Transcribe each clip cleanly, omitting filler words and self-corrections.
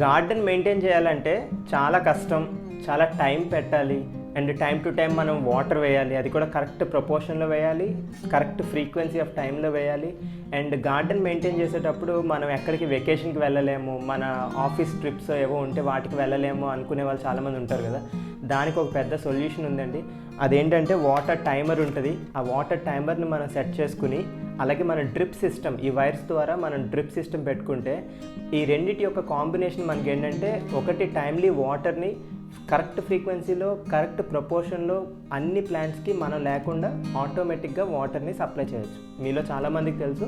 Garden maintain చేయాలంటే చాలా కష్టం, చాలా టైం పెట్టాలి అండ్ టైం టు టైం మనం వాటర్ వేయాలి. అది కూడా కరెక్ట్ ప్రపోర్షన్లో వేయాలి, కరెక్ట్ ఫ్రీక్వెన్సీ ఆఫ్ టైంలో వేయాలి. అండ్ గార్డెన్ మెయింటైన్ చేసేటప్పుడు మనం ఎక్కడికి వెకేషన్కి వెళ్ళలేము, మన ఆఫీస్ ట్రిప్స్ ఏవో ఉంటే వాటికి వెళ్ళలేము అనుకునే వాళ్ళు చాలామంది ఉంటారు కదా. దానికి ఒక పెద్ద సొల్యూషన్ ఉందండి. అదేంటంటే వాటర్ టైమర్ ఉంటుంది. ఆ వాటర్ టైమర్ని మనం సెట్ చేసుకుని, అలాగే మన డ్రిప్ సిస్టమ్, ఈ వైర్స్ ద్వారా మనం డ్రిప్ సిస్టమ్ పెట్టుకుంటే ఈ రెండింటి యొక్క కాంబినేషన్ మనకి ఏంటంటే, ఒకటి టైమ్లీ వాటర్ని కరెక్ట్ ఫ్రీక్వెన్సీలో కరెక్ట్ ప్రపోర్షన్లో అన్ని ప్లాంట్స్కి మనం లేకుండా ఆటోమేటిక్గా వాటర్ని సప్లై చేయొచ్చు. మీలో చాలామందికి తెలుసు,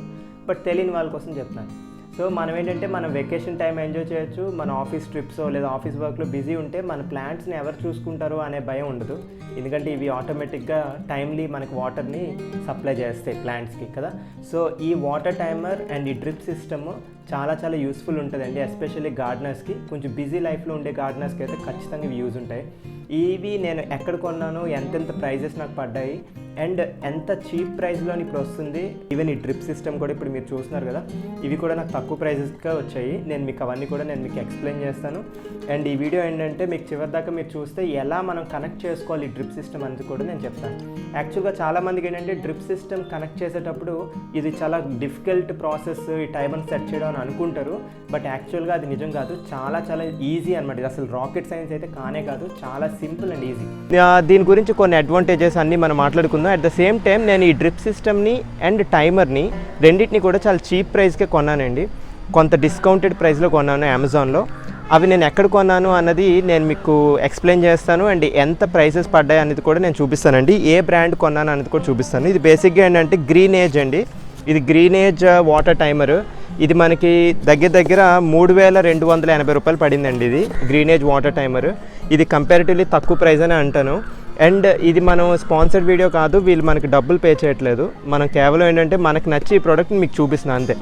బట్ తెలియని వాళ్ళ కోసం చెప్తాను. సో మనం ఏంటంటే మనం వెకేషన్ టైం ఎంజాయ్ చేయొచ్చు. మన ఆఫీస్ ట్రిప్స్ లేదా ఆఫీస్ వర్క్లో బిజీ ఉంటే మన ప్లాంట్స్ని ఎవరు చూసుకుంటారు అనే భయం ఉండదు. ఎందుకంటే ఇవి ఆటోమేటిక్గా టైమ్లీ మనకు వాటర్ని సప్లై చేస్తాయి ప్లాంట్స్కి కదా. సో ఈ వాటర్ టైమర్ అండ్ ఈ డ్రిప్ సిస్టమ్ చాలా చాలా యూస్ఫుల్ ఉంటుందండి. ఎస్పెషల్లీ గార్డెనర్స్కి, కొంచెం బిజీ లైఫ్లో ఉండే గార్డెనర్స్కి అయితే ఖచ్చితంగా ఇవి యూజ్ ఉంటాయి. ఇవి నేను ఎక్కడ కొన్నాను, ఎంతెంత ప్రైజెస్ నాకు పడ్డాయి అండ్ ఎంత చీప్ ప్రైస్లో ఇప్పుడు వస్తుంది. ఈవెన్ ఈ డ్రిప్ సిస్టమ్ కూడా ఇప్పుడు మీరు చూస్తున్నారు కదా, ఇవి కూడా నాకు తక్కువ ప్రైజెస్గా వచ్చాయి. నేను మీకు అవన్నీ కూడా మీకు ఎక్స్ప్లెయిన్ చేస్తాను. అండ్ ఈ వీడియో ఏంటంటే మీకు చివరి దాకా మీరు చూస్తే ఎలా మనం కనెక్ట్ చేసుకోవాలి ఈ డ్రిప్ సిస్టమ్ అనేది కూడా నేను చెప్తాను. యాక్చువల్గా చాలామందికి ఏంటంటే డ్రిప్ సిస్టమ్ కనెక్ట్ చేసేటప్పుడు ఇది చాలా డిఫికల్ట్ ప్రాసెస్, ఈ టైమర్ని సెట్ చేయడం అని అనుకుంటారు. బట్ యాక్చువల్గా అది నిజం కాదు, చాలా చాలా ఈజీ అనమాట. ఇది అసలు రాకెట్ సైన్స్ అయితే కానే కాదు, చాలా సింపుల్ అండ్ ఈజీ. దీని గురించి కొన్ని అడ్వాంటేజెస్ అన్నీ మనం మాట్లాడుకుందాం. అట్ ద సేమ్ టైం నేను ఈ డ్రిప్ సిస్టమ్ని అండ్ టైమర్ని రెండింటిని కూడా చాలా చీప్ ప్రైస్కే కొన్నానండి. కొంత డిస్కౌంటెడ్ ప్రైస్లో కొన్నాను అమెజాన్లో. అవి నేను ఎక్కడ కొన్నాను అన్నది నేను మీకు ఎక్స్ప్లెయిన్ చేస్తాను. అండ్ ఎంత ప్రైసెస్ పడ్డాయి అనేది కూడా నేను చూపిస్తానండి. ఏ బ్రాండ్ కొన్నాను అనేది కూడా చూపిస్తాను. ఇది బేసిక్గా ఏంటంటే గ్రీనేజ్ అండి. ఇది గ్రీనేజ్ వాటర్ టైమర్. ఇది మనకి దగ్గర దగ్గర 3280 రూపాయలు పడిందండి. ఇది గ్రీనేజ్ వాటర్ టైమర్. ఇది కంపారిటివ్లీ తక్కువ ప్రైస్ అని అంటాను. అండ్ ఇది మనం స్పాన్సర్డ్ వీడియో కాదు, వీళ్ళు మనకి డబ్బులు పే చేయట్లేదు. మనం కేవలం ఏంటంటే మనకు నచ్చి ఈ ప్రోడక్ట్ని మీకు చూపిస్తున్నాను అంతే.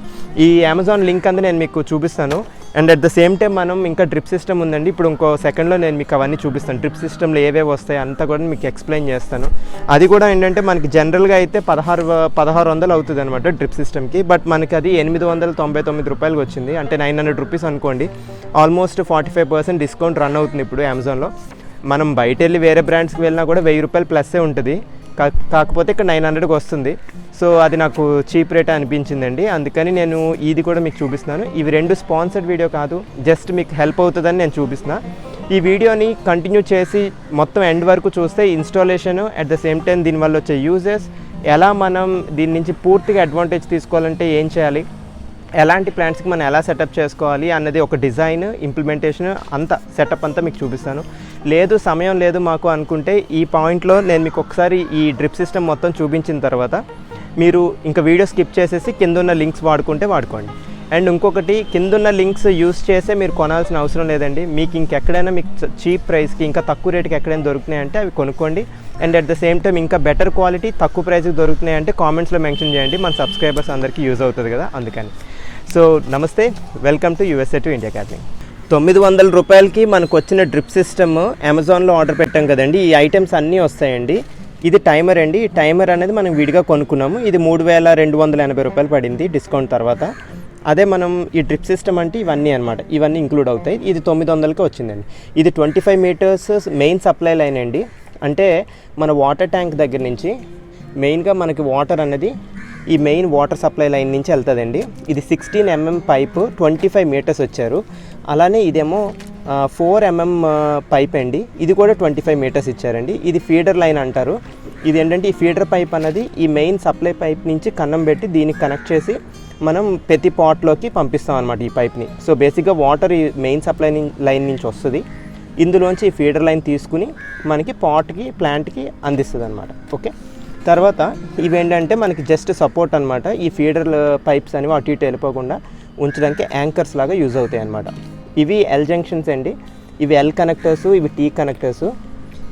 ఈ అమెజాన్ లింక్ అంతా నేను మీకు చూపిస్తాను. And at the same time మనం ఇంకా డ్రిప్ సిస్టమ్ ఉందండి. ఇప్పుడు ఇంకో సెకండ్లో నేను మీకు అవన్నీ చూపిస్తాను. డ్రిప్ సిస్టంలో ఏవేవి వస్తాయి అంతా కూడా మీకు ఎక్స్ప్లెయిన్ చేస్తాను. అది కూడా ఏంటంటే మనకి జనరల్గా అయితే 1600 అవుతుంది అనమాట డ్రిప్ సిస్టమ్కి. బట్ మనకి అది 899 రూపాయలకి వచ్చింది. అంటే 900 రూపీస్ అనుకోండి. ఆల్మోస్ట్ 45% డిస్కౌంట్ రన్ అవుతుంది ఇప్పుడు అమెజాన్లో. మనం బయట వెళ్ళి వేరే బ్రాండ్స్కి వెళ్ళినా కూడా 1000 రూపాయలు ప్లస్సే ఉంటుంది. కాకపోతే ఇక్కడ 900కి వస్తుంది. సో అది నాకు చీప్ రేట్ అనిపించిందండి. అందుకని నేను ఇది కూడా మీకు చూపిస్తున్నాను. ఇవి రెండు స్పాన్సర్డ్ వీడియో కాదు, జస్ట్ మీకు హెల్ప్ అవుతుందని నేను చూపిస్తున్నా. ఈ వీడియోని కంటిన్యూ చేసి మొత్తం ఎండ్ వరకు చూస్తే installation, at the same time దీనివల్ల వచ్చే యూజెస్, ఎలా మనం దీని నుంచి పూర్తిగా అడ్వాంటేజ్ తీసుకోవాలంటే ఏం చేయాలి, ఎలాంటి ప్లాంట్స్కి మనం ఎలా సెటప్ చేసుకోవాలి అన్నది ఒక డిజైన్, ఇంప్లిమెంటేషన్ అంతా సెటప్ అంతా మీకు చూపిస్తాను. లేదు సమయం లేదు మాకు అనుకుంటే ఈ పాయింట్లో నేను మీకు ఒకసారి ఈ డ్రిప్ సిస్టమ్ మొత్తం చూపించిన తర్వాత మీరు ఇంకా వీడియో స్కిప్ చేసేసి కిందున్న లింక్స్ వాడుకోండి. అండ్ ఇంకొకటి, కిందున్న లింక్స్ యూస్ చేసే మీరు కొనాల్సిన అవసరం లేదండి. మీకు ఇంకెక్కడైనా మీకు చీప్ ప్రైస్కి ఇంకా తక్కువ రేటుకి ఎక్కడైనా దొరుకుతున్నాయంటే అవి కొనుక్కోండి. And at the same time ఇంకా బెటర్ క్వాలిటీ తక్కువ ప్రైస్కి దొరుకుతున్నాయంటే కామెంట్స్లో మెన్షన్ చేయండి. మన సబ్స్క్రైబర్స్ అందరికీ యూజ్ అవుతుంది కదా, అందుకని. సో నమస్తే, welcome to USA to India gardening. 900 రూపాయలకి మనకు వచ్చిన డ్రిప్ సిస్టమ్ అమెజాన్లో ఆర్డర్ పెట్టాం కదండి. ఈ ఐటమ్స్ అన్నీ వస్తాయండి. ఇది టైమర్ అండి. ఈ టైమర్ అనేది మనం విడిగా కొనుక్కున్నాము. ఇది 3280 రూపాయలు పడింది డిస్కౌంట్ తర్వాత. అదే మనం ఈ డ్రిప్ సిస్టమ్ అంటే ఇవన్నీ అనమాట, ఇవన్నీ ఇంక్లూడ్ అవుతాయి. ఇది 900కి వచ్చిందండి. ఇది 25 మీటర్స్ మెయిన్ సప్లై లైన్ అండి. అంటే మన వాటర్ ట్యాంక్ దగ్గర నుంచి మెయిన్గా మనకి వాటర్ అనేది ఈ మెయిన్ వాటర్ సప్లై లైన్ నుంచి వెళ్తుందండి. ఇది 16 mm పైపు, 25 మీటర్స్ వచ్చారు. అలానే ఇదేమో 4 mm పైప్ అండి. ఇది కూడా 25 మీటర్స్ ఇచ్చారండి. ఇది ఫీడర్ లైన్ అంటారు. ఇది ఏంటంటే ఈ ఫీడర్ పైప్ అనేది ఈ మెయిన్ సప్లై పైప్ నుంచి కన్నం పెట్టి దీనికి కనెక్ట్ చేసి మనం ప్రతి పాట్లోకి పంపిస్తాం అనమాట ఈ పైప్ని. సో బేసిక్గా వాటర్ ఈ మెయిన్ సప్లై లైన్ నుంచి వస్తుంది. ఇందులోంచి ఈ ఫీడర్ లైన్ తీసుకుని మనకి పాట్కి, ప్లాంట్కి అందిస్తుంది అనమాట. ఓకే, తర్వాత ఇవేంటంటే మనకి జస్ట్ సపోర్ట్ అనమాట. ఈ ఫీడర్ పైప్స్ అనేవి అటు ఇటు వెళ్ళిపోకుండా ఉంచడానికి యాంకర్స్ లాగా యూజ్ అవుతాయి అనమాట. ఇవి ఎల్ జంక్షన్స్ అండి. ఇవి ఎల్ కనెక్టర్స్, ఇవి టీ కనెక్టర్స్.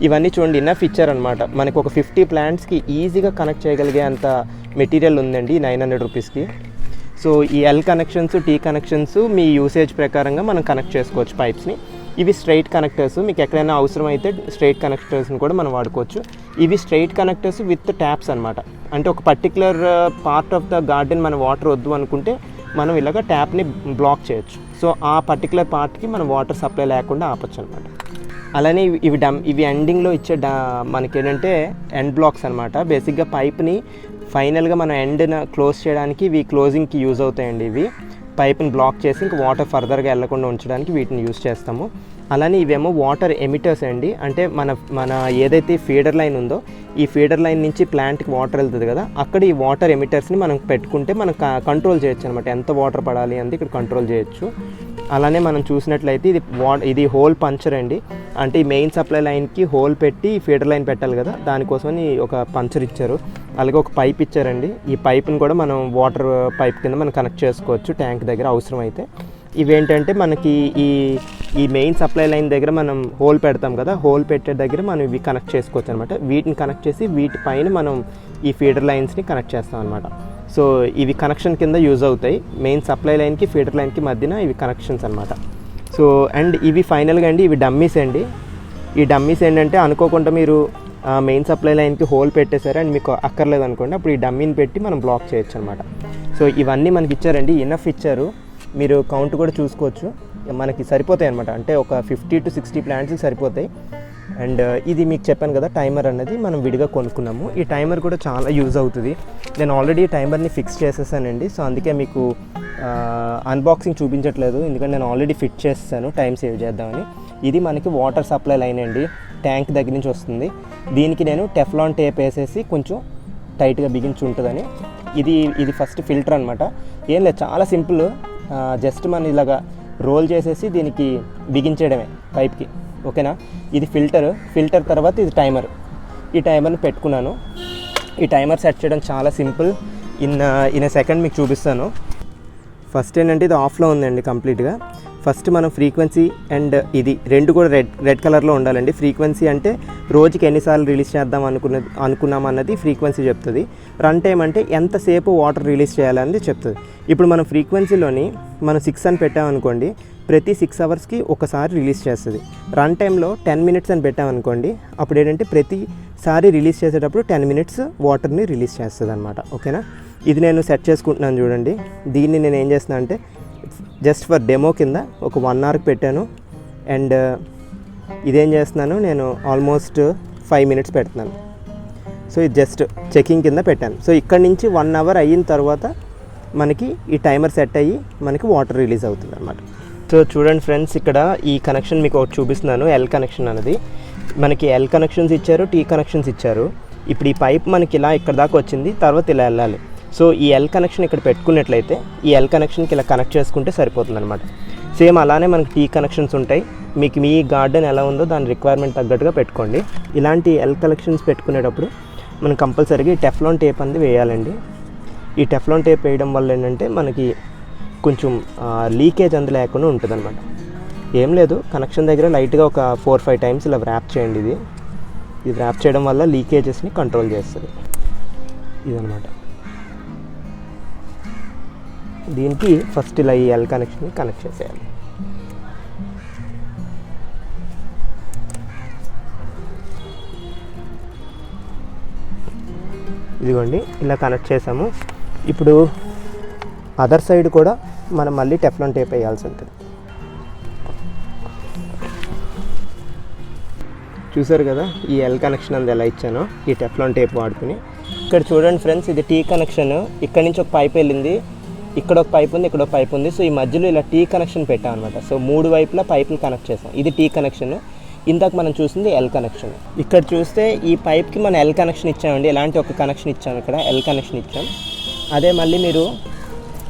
ఇవన్నీ చూడండి, ఇన్నఫ్ ఇచ్చారు అనమాట. మనకు ఒక 50 ప్లాంట్స్కి ఈజీగా కనెక్ట్ చేయగలిగే అంత మెటీరియల్ ఉందండి 900 రూపీస్కి. సో ఈ ఎల్ కనెక్షన్స్, టీ కనెక్షన్స్ మీ యూసేజ్ ప్రకారంగా మనం కనెక్ట్ చేసుకోవచ్చు పైప్స్ని. ఇవి స్ట్రైట్ కనెక్టర్స్, మీకు ఎక్కడైనా అవసరం అయితే స్ట్రైట్ కనెక్టర్స్ని కూడా మనం వాడుకోవచ్చు. ఇవి స్ట్రైట్ కనెక్టర్స్ విత్ ట్యాప్స్ అనమాట. అంటే ఒక particular part of the garden మన వాటర్ వద్దు అనుకుంటే మనం ఇలాగ ట్యాప్ని బ్లాక్ చేయొచ్చు. సో ఆ పర్టికులర్ పార్ట్కి మనం వాటర్ సప్లై లేకుండా ఆపచ్చు అనమాట. అలానే ఇవి ఎండింగ్లో ఇచ్చే మనకి ఏంటంటే ఎండ్ బ్లాక్స్ అనమాట. బేసిక్గా పైప్ని ఫైనల్గా మనం ఎండ్ని క్లోజ్ చేయడానికి ఇవి క్లోజింగ్కి యూజ్ అవుతాయండి. ఇవి పైప్ని బ్లాక్ చేసి ఇంకా వాటర్ ఫర్దర్గా వెళ్లకుండా ఉంచడానికి వీటిని యూజ్ చేస్తాము. అలానే ఇవేమో వాటర్ ఎమిటర్స్ అండి. అంటే మన ఏదైతే ఫీడర్ లైన్ ఉందో ఈ ఫీడర్ లైన్ నుంచి ప్లాంట్కి వాటర్ వెళ్తుంది కదా, అక్కడ ఈ వాటర్ ఎమిటర్స్ని మనం పెట్టుకుంటే మనం కంట్రోల్ చేయొచ్చు అనమాట. ఎంత వాటర్ పడాలి అనేది ఇక్కడ కంట్రోల్ చేయొచ్చు. అలానే మనం చూసినట్లయితే ఇది హోల్ పంచర్ అండి. అంటే ఈ మెయిన్ సప్లై లైన్కి హోల్ పెట్టి ఫీడర్ లైన్ పెట్టాలి కదా, దానికోసమని ఒక పంచర్ ఇచ్చారు. అలాగే ఒక పైప్ ఇచ్చారండి. ఈ పైప్ని కూడా మనం వాటర్ పైప్ కింద మనం కనెక్ట్ చేసుకోవచ్చు ట్యాంక్ దగ్గర అవసరం అయితే. ఇవేంటంటే మనకి ఈ మెయిన్ సప్లై లైన్ దగ్గర మనం హోల్ పెడతాం కదా, హోల్ పెట్టే దగ్గర మనం ఇవి కనెక్ట్ చేసుకోవచ్చు అనమాట. వీటిని కనెక్ట్ చేసి వీటిపైన మనం ఈ ఫీడర్ లైన్స్ని కనెక్ట్ చేస్తాం అనమాట. సో ఇవి కనెక్షన్ కింద యూజ్ అవుతాయి. మెయిన్ సప్లై లైన్కి ఫీడర్ లైన్కి మధ్యన ఇవి కనెక్షన్స్ అనమాట. సో అండ్ ఇవి ఫైనల్గా అండి ఇవి డమ్మీస్ అండి. ఈ డమ్మీస్ ఏంటంటే అనుకోకుండా మీరు మెయిన్ సప్లై లైన్కి హోల్ పెట్టేశారు అండ్ మీకు అక్కర్లేదు అనుకోండి, అప్పుడు ఈ డమ్మీని పెట్టి మనం బ్లాక్ చేయొచ్చు అనమాట. సో ఇవన్నీ మనకి ఇచ్చారండి, ఇనఫ్ ఇచ్చారు. మీరు కౌంట్ కూడా చూసుకోవచ్చు, మనకి సరిపోతాయి అనమాట. అంటే ఒక 50 to 60 ప్లాంట్స్కి సరిపోతాయి. అండ్ ఇది మీకు చెప్పాను కదా టైమర్ అన్నది మనం విడిగా కొనుక్కున్నాము. ఈ టైమర్ కూడా చాలా యూజ్ అవుతుంది. నేను ఆల్రెడీ టైమర్ని ఫిక్స్ చేసేసానండి. సో అందుకే మీకు అన్బాక్సింగ్ చూపించట్లేదు, ఎందుకంటే నేను ఆల్రెడీ ఫిట్ చేసేసాను టైం సేవ్ చేద్దామని. ఇది మనకి వాటర్ సప్లై లైన్ అండి, ట్యాంక్ దగ్గర నుంచి వస్తుంది. దీనికి నేను టెఫ్లాన్ టేప్ వేసేసి కొంచెం టైట్గా బిగించి ఉంటుందని. ఇది ఫస్ట్ ఫిల్టర్ అనమాట. ఏం లేదు, చాలా సింపుల్. జస్ట్ మనం ఇలాగా రోల్ చేసేసి దీనికి బిగించేయడమే పైప్కి, ఓకేనా. ఇది ఫిల్టర్ తర్వాత ఇది టైమర్. ఈ టైమర్ని పెట్టుకున్నాను. ఈ టైమర్ సెట్ చేయడం చాలా సింపుల్. ఇన్ సెకండ్ మీకు చూపిస్తాను. ఫస్ట్ ఏంటంటే ఇది ఆఫ్లో ఉందండి కంప్లీట్గా. ఫస్ట్ మనం ఫ్రీక్వెన్సీ అండ్ ఇది రెండు కూడా రెడ్ కలర్లో ఉండాలండి. ఫ్రీక్వెన్సీ అంటే రోజుకి ఎన్నిసార్లు రిలీజ్ చేద్దాం అనుకున్నాం అన్నది ఫ్రీక్వెన్సీ చెప్తుంది. రన్ టైం అంటే ఎంతసేపు వాటర్ రిలీజ్ చేయాలనేది చెప్తుంది. ఇప్పుడు మనం ఫ్రీక్వెన్సీలోని మనం 6 అని పెట్టామనుకోండి, ప్రతి 6 అవర్స్కి ఒకసారి రిలీజ్ చేస్తుంది. రన్ టైంలో 10 minutes అని పెట్టామనుకోండి, అప్పుడు ఏంటంటే ప్రతిసారి రిలీజ్ చేసేటప్పుడు 10 minutes వాటర్ని రిలీజ్ చేస్తుంది అనమాట, ఓకేనా. ఇది నేను సెట్ చేసుకుంటున్నాను చూడండి. దీన్ని నేను ఏం చేస్తున్నా అంటే జస్ట్ ఫర్ డెమో కింద ఒక 1 hourకి పెట్టాను. అండ్ ఇదేం చేస్తున్నాను, నేను ఆల్మోస్ట్ 5 minutes పెడుతున్నాను. సో ఇది జస్ట్ చెకింగ్ కింద పెట్టాను. సో ఇక్కడ నుంచి 1 hour అయిన తర్వాత మనకి ఈ టైమర్ సెట్ అయ్యి మనకి వాటర్ రిలీజ్ అవుతుంది అనమాట. సో చూడండి ఫ్రెండ్స్, ఇక్కడ ఈ కనెక్షన్ మీకు ఒకటి చూపిస్తున్నాను. ఎల్ కనెక్షన్ అనేది మనకి ఎల్ కనెక్షన్స్ ఇచ్చారు, టీ కనెక్షన్స్ ఇచ్చారు. ఇప్పుడు ఈ పైప్ మనకి ఇలా ఇక్కడ దాకా వచ్చింది, తర్వాత ఇలా వెళ్ళాలి. సో ఈ ఎల్ కనెక్షన్ ఇక్కడ పెట్టుకున్నట్లయితే ఈ ఎల్ కనెక్షన్కి ఇలా కనెక్ట్ చేసుకుంటే సరిపోతుంది అనమాట. సేమ్ అలానే మనకి టీ కనెక్షన్స్ ఉంటాయి. మీకు మీ గార్డెన్ ఎలా ఉందో దాని రిక్వైర్మెంట్ తగ్గట్టుగా పెట్టుకోండి. ఇలాంటి ఎల్ కనెక్షన్స్ పెట్టుకునేటప్పుడు మనం కంపల్సరీగా ఈ టెఫ్లాన్ టేప్ అనేది వేయాలండి. ఈ టెఫ్లాన్ టేప్ వేయడం వల్ల ఏంటంటే మనకి కొంచెం లీకేజ్ అందు లేకుండా ఉంటుంది అనమాట. ఏం లేదు, కనెక్షన్ దగ్గర లైట్గా ఒక 4-5 times ఇలా ర్యాప్ చేయండి. ఇది ర్యాప్ చేయడం వల్ల లీకేజెస్ని కంట్రోల్ చేస్తుంది. ఇదనమాట. దీనికి ఫస్ట్ ఇలా ఈ ఎల్ కనెక్షన్ని కనెక్ట్ చేసేయాలి. ఇదిగోండి, ఇలా కనెక్ట్ చేసాము. ఇప్పుడు అదర్ సైడ్ కూడా మనం మళ్ళీ టెఫ్లాన్ టేప్ వేయాల్సి ఉంటుంది. చూసారు కదా ఈ ఎల్ కనెక్షన్ అంది ఎలా ఇచ్చానో ఈ టెఫ్లాన్ టేప్ వాడుకుని. ఇక్కడ చూడండి ఫ్రెండ్స్, ఇది టీ కనెక్షన్. ఇక్కడ నుంచి ఒక పైప్ వెళ్ళింది, ఇక్కడ ఒక పైప్ ఉంది, ఇక్కడ ఒక పైప్ ఉంది. సో ఈ మధ్యలో ఇలా టీ కనెక్షన్ పెట్టాం అనమాట. సో 3 వైపులా పైపులు కనెక్ట్ చేసాం. ఇది టీ కనెక్షన్. ఇందాక మనం చూసింది ఎల్ కనెక్షన్. ఇక్కడ చూస్తే ఈ పైప్కి మనం ఎల్ కనెక్షన్ ఇచ్చామండి. ఇలాంటి ఒక కనెక్షన్ ఇచ్చాము, ఇక్కడ ఎల్ కనెక్షన్ ఇచ్చాం. అదే మళ్ళీ మీరు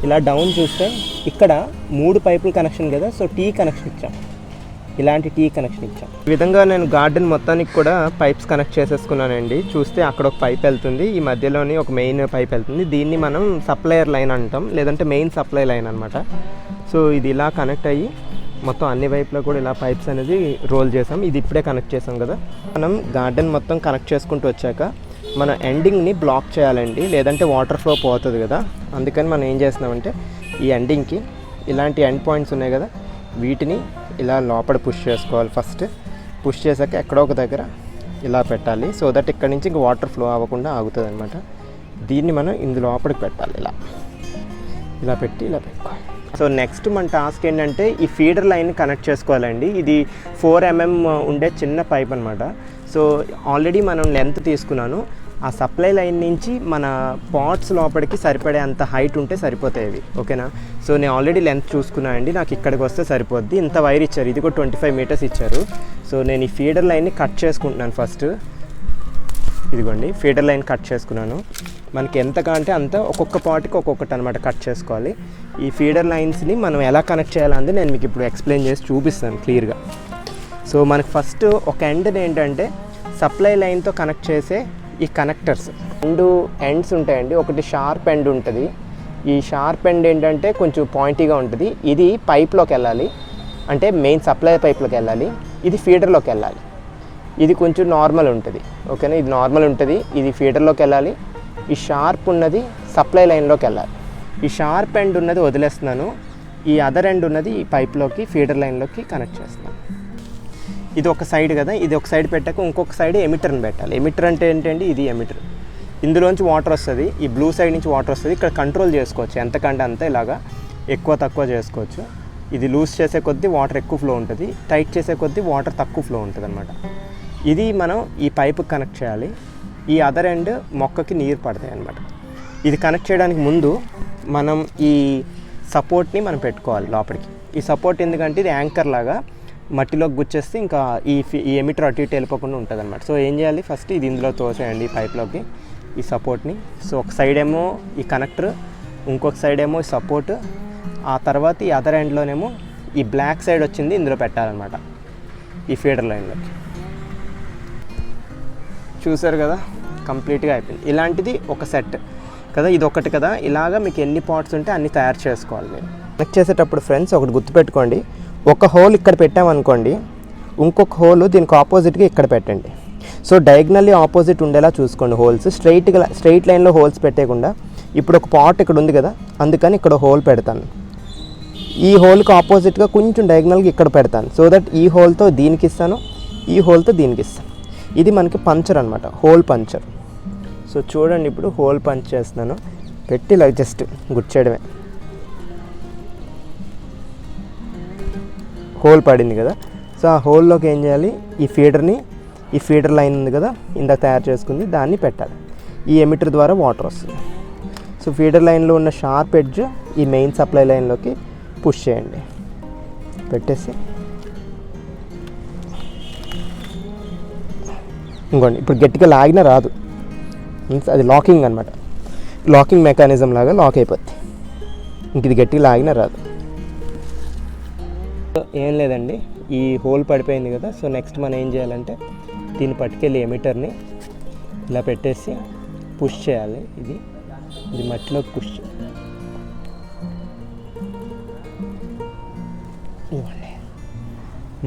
ఇలా డౌన్ చూస్తే ఇక్కడ 3 పైపులు కనెక్షన్ కదా, సో టీ కనెక్షన్ ఇచ్చాం. ఇలాంటి టీ కనెక్షన్ ఇచ్చాం. ఈ విధంగా నేను గార్డెన్ మొత్తానికి కూడా పైప్స్ కనెక్ట్ చేసేసుకున్నానండి. చూస్తే అక్కడ ఒక పైప్ వెళ్తుంది, ఈ మధ్యలోని ఒక మెయిన్ పైప్ వెళ్తుంది. దీన్ని మనం సప్లయర్ లైన్ అంటాం, లేదంటే మెయిన్ సప్లై లైన్ అనమాట. సో ఇది ఇలా కనెక్ట్ అయ్యి మొత్తం అన్ని వైపులో కూడా ఇలా పైప్స్ అనేది రోల్ చేసాం. ఇది ఇప్పుడే కనెక్ట్ చేసాం కదా. మనం గార్డెన్ మొత్తం కనెక్ట్ చేసుకుంటూ వచ్చాక మన ఎండింగ్ని బ్లాక్ చేయాలండి, లేదంటే వాటర్ ఫ్లో పోతుంది కదా. అందుకని మనం ఏం చేస్తున్నామంటే ఈ ఎండింగ్కి ఇలాంటి ఎండ్ పాయింట్స్ ఉన్నాయి కదా, వీటిని ఇలా లోపల పుష్ చేసుకోవాలి. ఫస్ట్ పుష్ చేశాక ఎక్కడో ఒక దగ్గర ఇలా పెట్టాలి, సో దట్ ఇక్కడ నుంచి ఇంక వాటర్ ఫ్లో అవ్వకుండా ఆగుతుంది అనమాట. దీన్ని మనం ఇందు లోపలికి పెట్టాలి. ఇలా పెట్టి ఇలా పెట్టుకోవాలి. సో నెక్స్ట్ మన టాస్క్ ఏంటంటే ఈ ఫీడర్ లైన్ కనెక్ట్ చేసుకోవాలండి. ఇది 4 mm ఉండే చిన్న పైప్ అనమాట. సో ఆల్రెడీ మనం లెంత్ తీసుకున్నాను. ఆ సప్లై లైన్ నుంచి మన పాట్స్ లోపలికి సరిపడే అంత హైట్ ఉంటే సరిపోతాయి అవి, ఓకేనా. సో నేను ఆల్రెడీ లెంత్ చూసుకున్నాను అండి, నాకు ఇక్కడికి వస్తే సరిపోద్ది. ఇంత వైర్ ఇచ్చారు, ఇది కూడా 25 meters ఇచ్చారు. సో నేను ఈ ఫీడర్ లైన్ని కట్ చేసుకుంటున్నాను ఫస్ట్. ఇదిగోండి ఫీడర్ లైన్ కట్ చేసుకున్నాను. మనకి ఎంత కాంటే అంత ఒక్కొక్క పాట్కి ఒక్కొక్కటి అనమాట కట్ చేసుకోవాలి. ఈ ఫీడర్ లైన్స్ని మనం ఎలా కనెక్ట్ చేయాలని నేను మీకు ఇప్పుడు ఎక్స్ప్లెయిన్ చేసి చూపిస్తాను క్లియర్గా. సో మనకు ఫస్ట్ ఒక ఎండ్ ఏంటంటే సప్లై లైన్తో కనెక్ట్ చేసే ఈ కనెక్టర్స్ 2 ఎండ్స్ ఉంటాయండి. ఒకటి షార్ప్ ఎండ్ ఉంటుంది. ఈ షార్ప్ ఎండ్ ఏంటంటే కొంచెం పాయింటీగా ఉంటుంది. ఇది పైప్లోకి వెళ్ళాలి, అంటే మెయిన్ సప్లై పైప్లోకి వెళ్ళాలి. ఇది ఫీడర్లోకి వెళ్ళాలి. ఇది కొంచెం నార్మల్ ఉంటుంది, ఓకేనా. ఇది నార్మల్ ఉంటుంది, ఇది ఫీడర్లోకి వెళ్ళాలి. ఈ షార్ప్ ఉన్నది సప్లై లైన్లోకి వెళ్ళాలి. ఈ షార్ప్ ఎండ్ ఉన్నది వదిలేస్తున్నాను. ఈ అదర్ ఎండ్ ఉన్నది ఈ పైప్లోకి ఫీడర్ లైన్లోకి కనెక్ట్ చేస్తున్నాను. ఇది ఒక సైడ్ కదా, ఇది ఒక సైడ్ పెట్టాక ఇంకొక సైడ్ ఎమిటర్ని పెట్టాలి. ఎమిటర్ అంటే ఏంటండి, ఇది ఎమిటర్. ఇందులోంచి వాటర్ వస్తుంది, ఈ బ్లూ సైడ్ నుంచి వాటర్ వస్తుంది. ఇక్కడ కంట్రోల్ చేసుకోవచ్చు, ఎంతకంటే అంత ఇలాగా ఎక్కువ తక్కువ చేసుకోవచ్చు. ఇది లూజ్ చేసే కొద్దీ వాటర్ ఎక్కువ ఫ్లో ఉంటుంది, టైట్ చేసే కొద్దీ వాటర్ తక్కువ ఫ్లో ఉంటుంది అనమాట. ఇది మనం ఈ పైపుకి కనెక్ట్ చేయాలి. ఈ అదర్ ఎండ్ మొక్కకి నీరు పడతాయి అన్నమాట. ఇది కనెక్ట్ చేయడానికి ముందు మనం ఈ సపోర్ట్ని మనం పెట్టుకోవాలి లోపలికి. ఈ సపోర్ట్ ఎందుకంటే ఇది యాంకర్ లాగా మట్టిలోకి గుచ్చేస్తే ఇంకా ఈ ఎమిటర్ అటు ఇటు వెళ్ళిపోకుండా ఉంటుంది అనమాట. సో ఏం చేయాలి, ఫస్ట్ ఇది ఇందులో తోసేయండి ఈ పైప్లోకి ఈ సపోర్ట్ని. సో ఒక సైడ్ ఏమో ఈ కనెక్టర్, ఇంకొక సైడ్ ఏమో ఈ సపోర్ట్, ఆ తర్వాత ఈ అదర్ ఎండ్లోనేమో ఈ బ్లాక్ సైడ్ వచ్చింది ఇందులో పెట్టాలన్నమాట, ఈ ఫీడర్ లైన్లోకి. చూసారు కదా, కంప్లీట్గా అయిపోయింది. ఇలాంటిది ఒక సెట్ కదా, ఇది ఒకటి కదా. ఇలాగా మీకు ఎన్ని పాట్స్ ఉంటే అన్ని తయారు చేసుకోవాలి మీరు. కనెక్ట్ చేసేటప్పుడు ఫ్రెండ్స్ ఒకటి గుర్తుపెట్టుకోండి, ఒక హోల్ ఇక్కడ పెట్టామనుకోండి, ఇంకొక హోల్ దీనికి ఆపోజిట్గా ఇక్కడ పెట్టండి. సో డయాగ్నల్లీ ఆపోజిట్ ఉండేలా చూసుకోండి హోల్స్. స్ట్రైట్ లైన్లో హోల్స్ పెట్టేయకుండా. ఇప్పుడు ఒక పాట్ ఇక్కడ ఉంది కదా, అందుకని ఇక్కడ హోల్ పెడతాను. ఈ హోల్కి ఆపోజిట్గా కొంచెం డయాగ్నల్గా ఇక్కడ పెడతాను. సో దట్ ఈ హోల్తో దీనికి ఇస్తాను, ఈ హోల్తో దీనికి ఇస్తాను. ఇది మనకి పంచర్ అనమాట, హోల్ పంచర్. సో చూడండి, ఇప్పుడు హోల్ పంచ్ చేస్తున్నాను. పెట్టి ఇలా జస్ట్ గుచ్చేయడమే. హోల్ పడింది కదా. సో ఆ హోల్లోకి ఏం చేయాలి, ఈ ఫీడర్ లైన్ ఉంది కదా ఇందాక తయారు చేసుకుంది, దాన్ని పెట్టాలి. ఈ ఎమిటర్ ద్వారా వాటర్ వస్తుంది. సో ఫీడర్ లైన్లో ఉన్న షార్ప్ ఎడ్జ్ ఈ మెయిన్ సప్లై లైన్లోకి పుష్ చేయండి. పెట్టేసి ఇంకోండి, ఇప్పుడు గట్టిగా లాగినా రాదు, అది లాకింగ్ అనమాట. లాకింగ్ మెకానిజం లాగా లాక్ అయిపోద్ది. ఇంక ఇది గట్టిగా లాగినా రాదు. ఏం లేదండి, ఈ హోల్ పడిపోయింది కదా. సో నెక్స్ట్ మనం ఏం చేయాలంటే దీన్ని పట్టుకెళ్ళి ఎమిటర్ని ఇలా పెట్టేసి పుష్ చేయాలి. ఇది మట్టిలోకి పుష్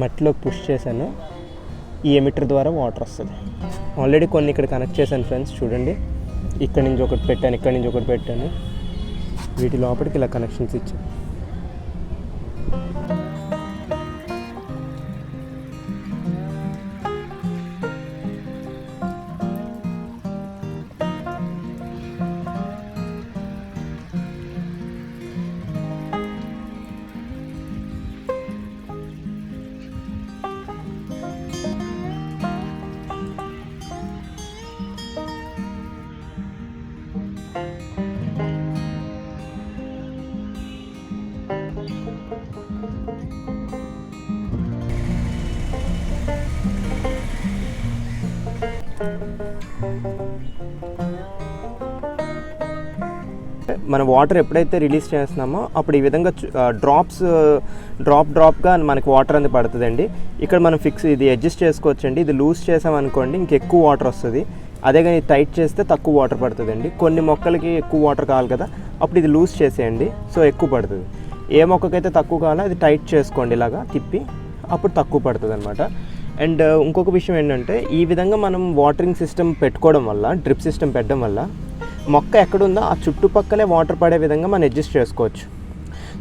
మట్టిలోకి పుష్ చేశాను. ఈ ఎమిటర్ ద్వారా వాటర్ వస్తుంది. ఆల్రెడీ కొన్ని ఇక్కడ కనెక్ట్ చేశాను ఫ్రెండ్స్, చూడండి. ఇక్కడ నుంచి ఒకటి పెట్టాను, ఇక్కడ నుంచి ఒకటి పెట్టాను. వీటి లోపలికి ఇలా కనెక్షన్స్ ఇచ్చాను. మన వాటర్ ఎప్పుడైతే రిలీజ్ చేస్తున్నామో అప్పుడు ఈ విధంగా డ్రాప్గా మనకి వాటర్ అనేది పడుతుందండి. ఇక్కడ మనం ఇది అడ్జస్ట్ చేసుకోవచ్చండి. ఇది లూజ్ చేసామనుకోండి ఇంకెక్కువ వాటర్ వస్తుంది. అదే కానీ టైట్ చేస్తే తక్కువ వాటర్ పడుతుందండి. కొన్ని మొక్కలకి ఎక్కువ వాటర్ కావాలి కదా, అప్పుడు ఇది లూజ్ చేసేయండి. సో ఎక్కువ పడుతుంది. ఏ మొక్కకైతే తక్కువ కావాలో అది టైట్ చేసుకోండి, ఇలాగా తిప్పి, అప్పుడు తక్కువ పడుతుంది అనమాట. అండ్ ఇంకొక విషయం ఏంటంటే ఈ విధంగా మనం వాటరింగ్ సిస్టమ్ పెట్టుకోవడం వల్ల, డ్రిప్ సిస్టమ్ పెట్టడం వల్ల మొక్క ఎక్కడుందో ఆ చుట్టుపక్కలే వాటర్ పడే విధంగా మనం అడ్జస్ట్ చేసుకోవచ్చు.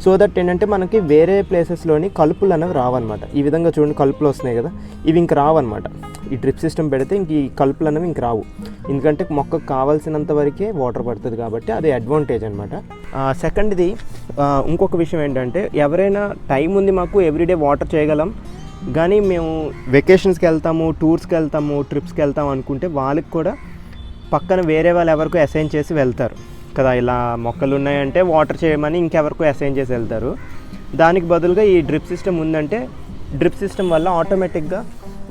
సో దట్ ఏంటంటే మనకి వేరే ప్లేసెస్లోని కలుపులు అనేవి రావన్నమాట. ఈ విధంగా చూడండి, కలుపులు వస్తున్నాయి కదా, ఇవి ఇంక రావన్నమాట. ఈ డ్రిప్ సిస్టమ్ పెడితే ఇంక ఈ కలుపులు అనేవి ఇంక రావు. ఎందుకంటే మొక్కకు కావాల్సినంత వరకే వాటర్ పడుతుంది కాబట్టి అది అడ్వాంటేజ్ అనమాట. సెకండ్ది ఇంకొక విషయం ఏంటంటే, ఎవరైనా టైం ఉంది మాకు ఎవ్రీడే వాటర్ చేయగలం కానీ మేము వెకేషన్స్కి వెళ్తాము, టూర్స్కి వెళ్తాము, ట్రిప్స్కి వెళ్తాము అనుకుంటే వాళ్ళకి కూడా పక్కన వేరే వాళ్ళు ఎవరికో అసైన్ చేసి వెళ్తారు కదా. ఇలా మొక్కలు ఉన్నాయంటే వాటర్ చేయమని ఇంకెవరికో అసైన్ చేసి వెళ్తారు. దానికి బదులుగా ఈ డ్రిప్ సిస్టమ్ ఉందంటే డ్రిప్ సిస్టమ్ వల్ల ఆటోమేటిక్గా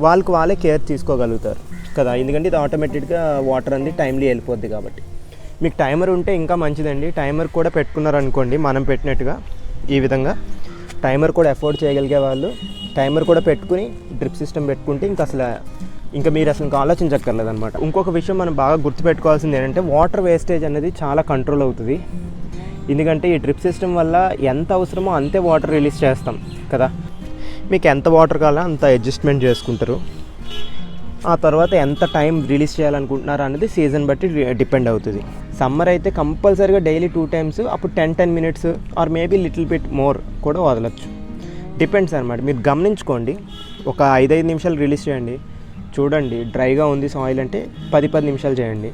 వాళ్ళే కేర్ తీసుకోగలుగుతారు కదా. ఎందుకంటే ఇది ఆటోమేటిక్గా వాటర్ అనేది టైమ్లీ వెళ్ళిపోద్ది కాబట్టి. మీకు టైమర్ ఉంటే ఇంకా మంచిదండి. టైమర్ కూడా పెట్టుకున్నారనుకోండి, మనం పెట్టినట్టుగా ఈ విధంగా టైమర్ కూడా అఫోర్డ్ చేయగలిగే వాళ్ళు టైమర్ కూడా పెట్టుకుని డ్రిప్ సిస్టమ్ పెట్టుకుంటే ఇంకా మీరు అసలు ఆలోచించక్కర్లేదు అనమాట. ఇంకొక విషయం మనం బాగా గుర్తుపెట్టుకోవాల్సింది ఏంటంటే, వాటర్ వేస్టేజ్ అనేది చాలా కంట్రోల్ అవుతుంది. ఎందుకంటే ఈ డ్రిప్ సిస్టమ్ వల్ల ఎంత అవసరమో అంతే వాటర్ రిలీజ్ చేస్తాం కదా. మీకు ఎంత వాటర్ కావాలో అంత అడ్జస్ట్మెంట్ చేసుకుంటారు. ఆ తర్వాత ఎంత టైం రిలీజ్ చేయాలనుకుంటున్నారు అనేది సీజన్ బట్టి డిపెండ్ అవుతుంది. సమ్మర్ అయితే కంపల్సరీగా డైలీ 2 times, అప్పుడు 10 minutes or maybe little bit more కూడా వదలచ్చు. డిపెండ్స్ అనమాట. మీరు గమనించుకోండి. ఒక 5 నిమిషాలు రిలీజ్ చేయండి, చూడండి డ్రైగా ఉంది సాయిల్ అంటే 10 నిమిషాలు చేయండి.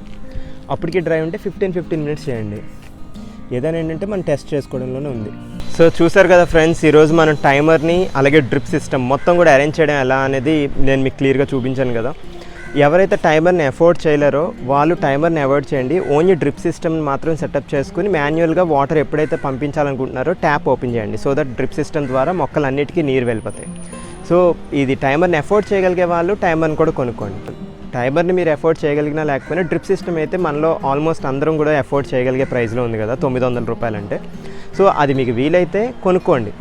అప్పటికి డ్రై ఉంటే 15 minutes చేయండి. ఏదైనా ఏంటంటే మనం టెస్ట్ చేసుకోవడంలోనే ఉంది. సో చూసారు కదా ఫ్రెండ్స్, ఈరోజు మనం టైమర్ని అలాగే డ్రిప్ సిస్టమ్ మొత్తం కూడా అరేంజ్ చేయడం ఎలా అనేది నేను మీకు క్లియర్గా చూపించాను కదా. ఎవరైతే టైమర్ని అఫోర్డ్ చేయలేరో వాళ్ళు టైమర్ని అవాయిడ్ చేయండి. ఓన్లీ డ్రిప్ సిస్టమ్ని మాత్రం సెటప్ చేసుకుని మాన్యువల్గా వాటర్ ఎప్పుడైతే పంపించాలనుకుంటున్నారో ట్యాప్ ఓపెన్ చేయండి. సో దట్ డ్రిప్ సిస్టమ్ ద్వారా మొక్కలన్నిటికీ నీరు వెళ్ళిపోతాయి. సో ఇది టైమర్ని అఫోర్డ్ చేయగలిగే వాళ్ళు టైమర్ని కూడా కొనుక్కోండి. టైమర్ని మీరు అఫోర్డ్ చేయగలిగినా లేకపోయినా డ్రిప్ సిస్టమ్ అయితే మనలో ఆల్మోస్ట్ అందరం కూడా అఫోర్డ్ చేయగలిగే ప్రైస్లో ఉంది కదా, 900 రూపాయలు అంటే. సో అది మీకు వీలైతే కొనుక్కోండి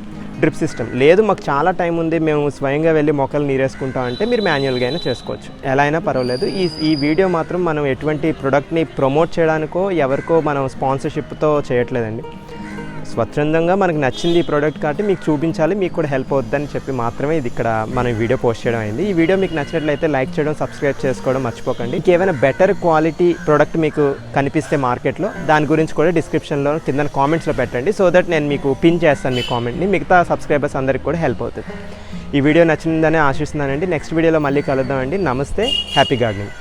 డ్రిప్ సిస్టమ్. లేదు మాకు చాలా టైం ఉంది, మేము స్వయంగా వెళ్ళి మొక్కలు నీరేసుకుంటాం అంటే మీరు మాన్యువల్గా అయినా చేసుకోవచ్చు, ఎలా అయినా పర్వాలేదు. ఈ వీడియో మాత్రం మనం ఎటువంటి ప్రోడక్ట్ని ప్రమోట్ చేయడానికో ఎవరికో మనం స్పాన్సర్షిప్తో చేయట్లేదండి. స్వచ్ఛందంగా మనకు నచ్చింది ఈ ప్రోడక్ట్ కాబట్టి మీకు చూపించాలి, మీకు కూడా హెల్ప్ అవుతుందని చెప్పి మాత్రమే ఇది ఇక్కడ మనం వీడియో పోస్ట్ చేయడం అయింది. ఈ వీడియో మీకు నచ్చినట్లయితే లైక్ చేయడం, సబ్స్క్రైబ్ చేసుకోవడం మర్చిపోకండి. ఇంకేమైనా బెటర్ క్వాలిటీ ప్రోడక్ట్ మీకు కనిపిస్తే మార్కెట్లో దాని గురించి కూడా డిస్క్రిప్షన్లో కింద కామెంట్స్లో పెట్టండి. సో దట్ నేను మీకు పిన్ చేస్తాను మీ కామెంట్ని. మిగతా సబ్స్క్రైబర్స్ అందరికి కూడా హెల్ప్ అవుతుంది. ఈ వీడియో నచ్చిందని ఆశిస్తున్నానండి. నెక్స్ట్ వీడియోలో మళ్ళీ కలుద్దామండి. నమస్తే, హ్యాపీ గార్డెనింగ్.